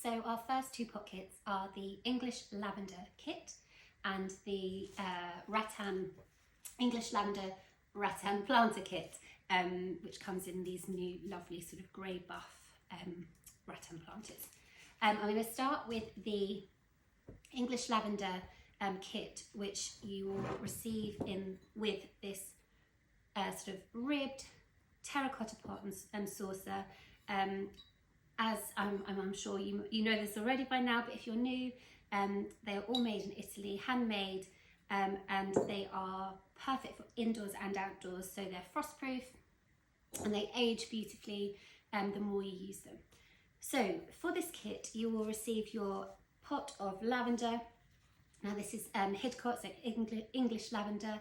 So our first two pot kits are the English Lavender kit and the Rattan English Lavender Rattan planter kit, which comes in these new lovely sort of grey buff rattan planters. I'm going to start with the English Lavender kit, which you will receive with this sort of ribbed terracotta pot and saucer. As I'm sure you know this already by now, but if you're new, they are all made in Italy, handmade, and they are perfect for indoors and outdoors. So they're frostproof and they age beautifully the more you use them. So for this kit, you will receive your pot of lavender. Now this is Hidcote, so English lavender.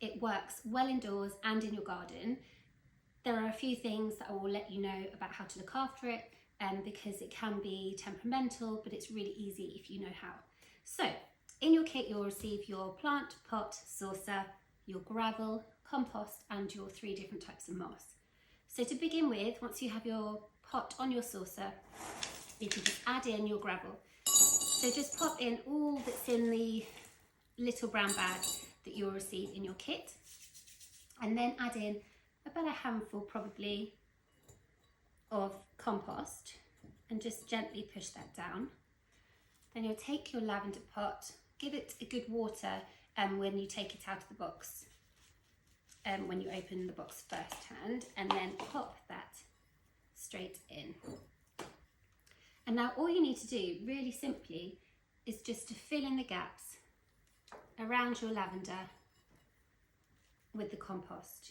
It works well indoors and in your garden. There are a few things that I will let you know about how to look after it, because it can be temperamental, but it's really easy if you know how. So in your kit, you'll receive your plant, pot, saucer, your gravel, compost, and your 3 different types of moss. So to begin with, once you have your pot on your saucer, you can just add in your gravel. So just pop in all that's in the little brown bag that you'll receive in your kit, and then add in about a handful probably of compost and just gently push that down. Then you'll take your lavender pot, give it a good water when you take it out of the box, when you open the box first hand, and then pop that straight in. And now all you need to do really simply is just to fill in the gaps around your lavender with the compost.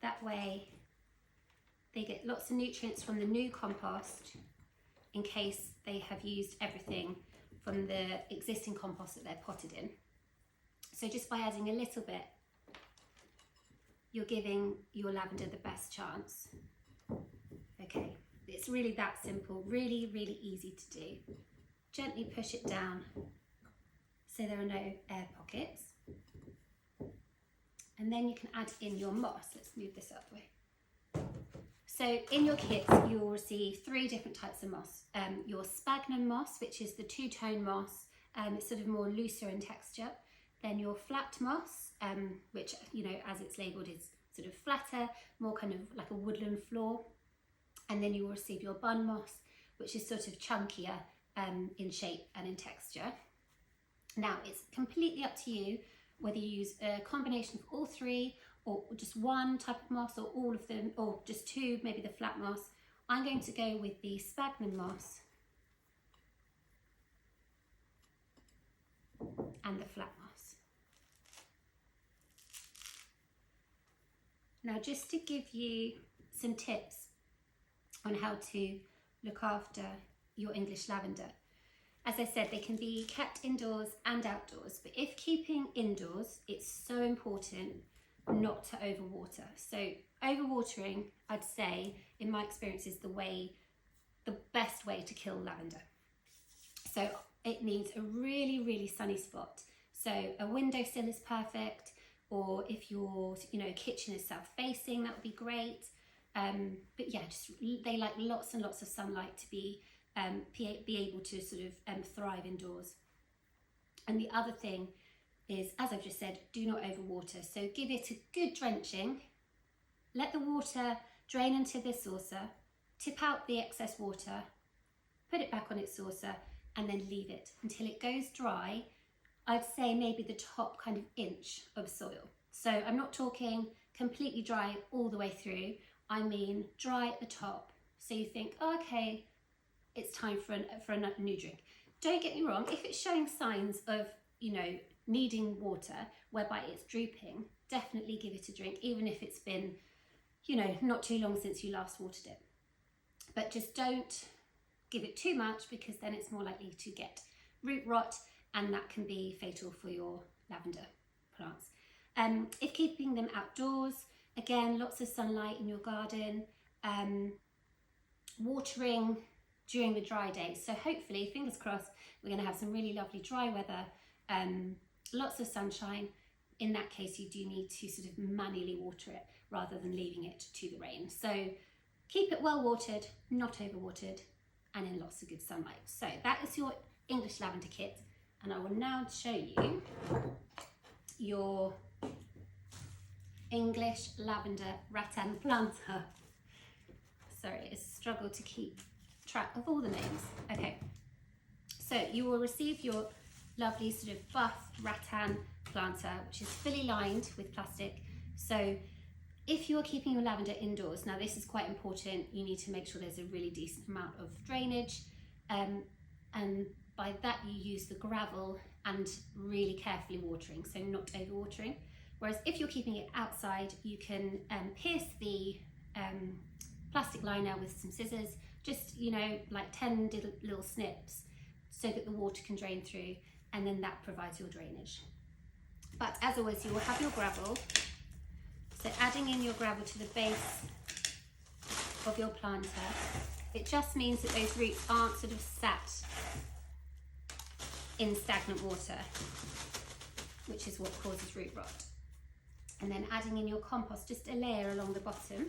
That way they get lots of nutrients from the new compost in case they have used everything from the existing compost that they're potted in. So just by adding a little bit, you're giving your lavender the best chance. Okay, it's really that simple, really, really easy to do. Gently push it down so there are no air pockets. And then you can add in your moss. Let's move this out the way. So in your kit, you will receive 3 different types of moss. Your sphagnum moss, which is the 2-tone moss, it's sort of more looser in texture. Then your flat moss, which, you know, as it's labelled, is sort of flatter, more kind of like a woodland floor. And then you will receive your bun moss, which is sort of chunkier in shape and in texture. Now, it's completely up to you whether you use a combination of all 3, or just one type of moss, or all of them, or just 2, maybe the flat moss. I'm going to go with the sphagnum moss and the flat moss. Now, just to give you some tips on how to look after your English lavender. As I said, they can be kept indoors and outdoors, but if keeping indoors, it's so important not to overwater. So overwatering, I'd say, in my experience, is the best way to kill lavender. So it needs a really, really sunny spot. So a windowsill is perfect, or if your kitchen is south-facing, that would be great. But yeah, they like lots and lots of sunlight to be able to sort of thrive indoors. And the other thing is, as I've just said, do not overwater. So give it a good drenching, let the water drain into the saucer, tip out the excess water, put it back on its saucer, and then leave it until it goes dry. I'd say maybe the top kind of inch of soil. So I'm not talking completely dry all the way through, I mean dry at the top. So you think, oh, okay, it's time for a new drink. Don't get me wrong, if it's showing signs of, needing water, whereby it's drooping, definitely give it a drink, even if it's been, not too long since you last watered it. But just don't give it too much, because then it's more likely to get root rot, and that can be fatal for your lavender plants. If keeping them outdoors, again, lots of sunlight in your garden, watering during the dry days. So hopefully, fingers crossed, we're going to have some really lovely dry weather, lots of sunshine. In that case, you do need to sort of manually water it rather than leaving it to the rain. So Keep it well watered, not over watered, and in lots of good sunlight. So that is your English lavender kit, and I will now show you your English lavender rattan planter. Sorry, it's a struggle to keep track of all the names. Okay, so you will receive your lovely sort of buff rattan planter, which is fully lined with plastic. So if you're keeping your lavender indoors, now this is quite important, you need to make sure there's a really decent amount of drainage, and by that you use the gravel and really carefully watering, so not over watering. Whereas if you're keeping it outside, you can pierce the plastic liner with some scissors, just, you know, like 10 little snips, so that the water can drain through, and then that provides your drainage. But as always, you will have your gravel. So adding in your gravel to the base of your planter, it just means that those roots aren't sort of sat in stagnant water, which is what causes root rot. And then adding in your compost, just a layer along the bottom.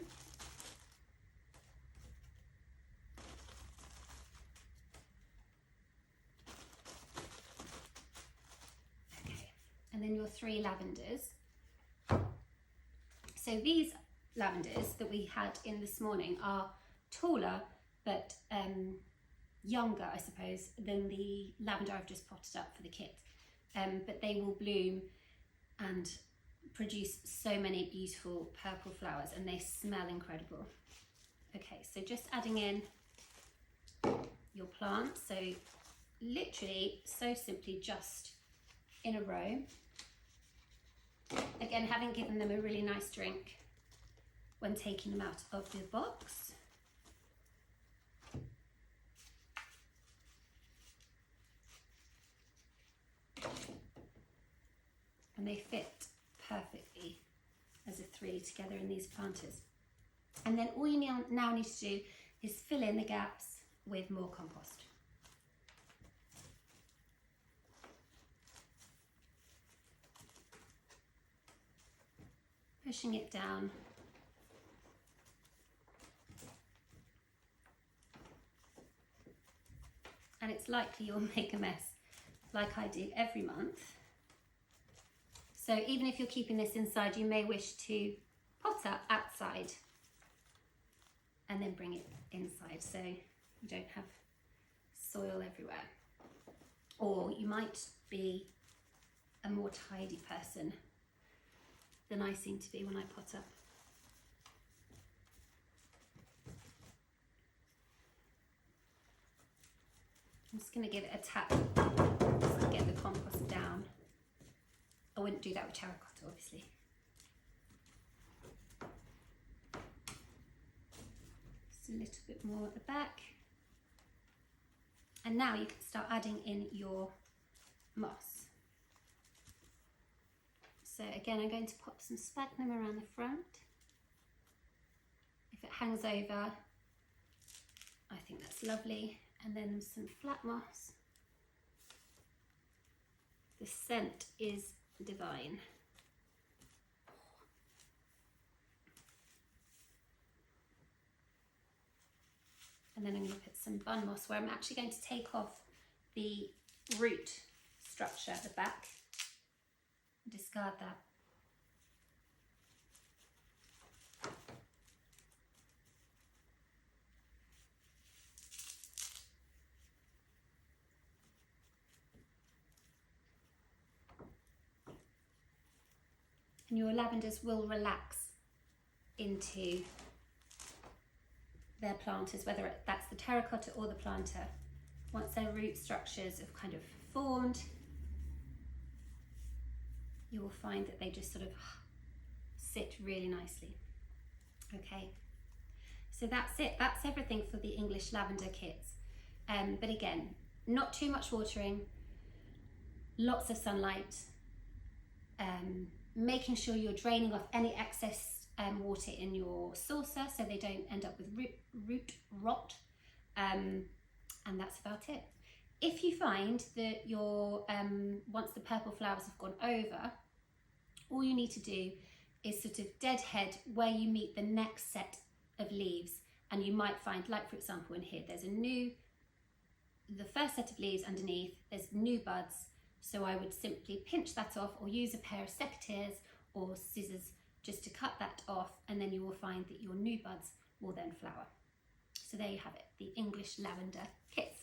Okay, and then your 3 lavenders. So these lavenders that we had in this morning are taller, but younger, I suppose, than the lavender I've just potted up for the kit. But they will bloom and produce so many beautiful purple flowers, and they smell incredible. Okay, so just adding in your plants. So literally, so simply, just in a row. Again, having given them a really nice drink when taking them out of the box. And they fit perfectly as a 3 together in these planters. And then all you now need to do is fill in the gaps with more compost. Pushing it down. And it's likely you'll make a mess, like I do every month. So even if you're keeping this inside, you may wish to pot up outside and then bring it inside, so you don't have soil everywhere. Or you might be a more tidy person than I seem to be when I pot up. I'm just going to give it a tap just to get the compost down. I wouldn't do that with terracotta, obviously. Just a little bit more at the back. And now you can start adding in your moss. So again, I'm going to pop some sphagnum around the front. If it hangs over, I think that's lovely. And then some flat moss. The scent is divine. And then I'm going to put some bun moss, where I'm actually going to take off the root structure at the back. Discard that. And your lavenders will relax into their planters, whether that's the terracotta or the planter. Once their root structures have kind of formed, you will find that they just sort of sit really nicely. Okay, so that's it. That's everything for the English lavender kits. But again, not too much watering, lots of sunlight, making sure you're draining off any excess water in your saucer so they don't end up with root rot, and that's about it. If you find that your once the purple flowers have gone over, all you need to do is sort of deadhead where you meet the next set of leaves and you might find, like for example in here, there's the first set of leaves underneath, there's new buds, so I would simply pinch that off or use a pair of secateurs or scissors just to cut that off, and then you will find that your new buds will then flower. So there you have it, the English lavender kit.